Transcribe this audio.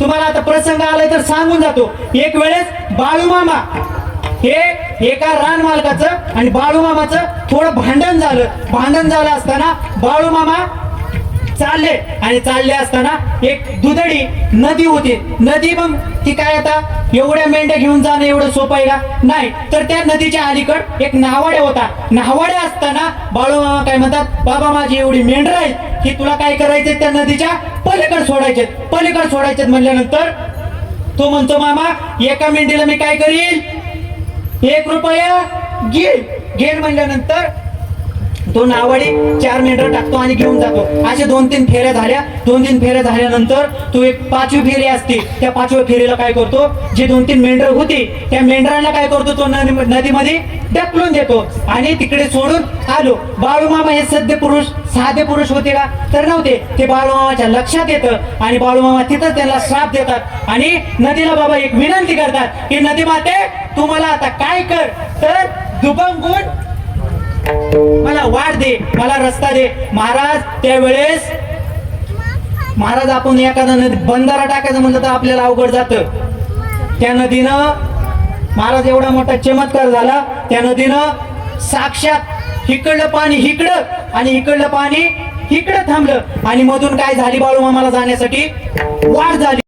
तुम्हाला आता प्रसंग आलाय तर सांगून जातो। एक वेळेस बाळूमामा हे एका रान मालकाचं आणि बाळूमामाचं थोडं भांडण झालं असताना बाळूमामा चालले असताना एक दुधडी नदी होती। नदी मग ती काय आता एवढ्या मेंढ्या घेऊन जाणं एवढं सोपं आहे का? नाही। तर त्या नदीच्या अलीकड एक नावाड्या होता। नावाड्या असताना बाळूमामा काय म्हणतात, बाबा माझी एवढी मेंढर आहे की तुला काय करायचंय, त्या नदीच्या पलीकड सोडायचे म्हणल्यानंतर तो म्हणतो, मामा एका मेंढीला मी काय करील, 1 रुपया घेईल म्हणल्यानंतर तो नावाडी 4 मेंढर टाकतो आणि घेऊन जातो। अशा 2-3 फेऱ्या झाल्यानंतर तो एक 5वी फेरी असते। त्या 5व्या फेरीला काय करतो, जे 2-3 मेंढर होती त्या मेंढरांना काय करतो, तो नदीमध्ये ढकलून देतो आणि तिकडे सोडून आलो। बाळूमामा हे साधे पुरुष होते का? तर नव्हते। ते बाळूमामाच्या लक्षात येतं आणि बाळूमामा तिथं त्यांना श्राप देतात आणि नदीला बाबा एक विनंती करतात की नदी माते तू मला आता काय कर, तर दुभंगून मला वाट दे, मला रस्ता दे। महाराज त्यावेळेस आपण एखादा बंधारा टाकायचं म्हणलं तर आपल्याला अवघड जातं। त्या नदीनं महाराज एवढा मोठा चमत्कार झाला, त्या नदीनं साक्षात इकडलं पाणी इकडं आणि इकडलं पाणी इकडं थांबलं आणि मधून काय झाली, बाळूमामाला जाण्यासाठी वाट झाली।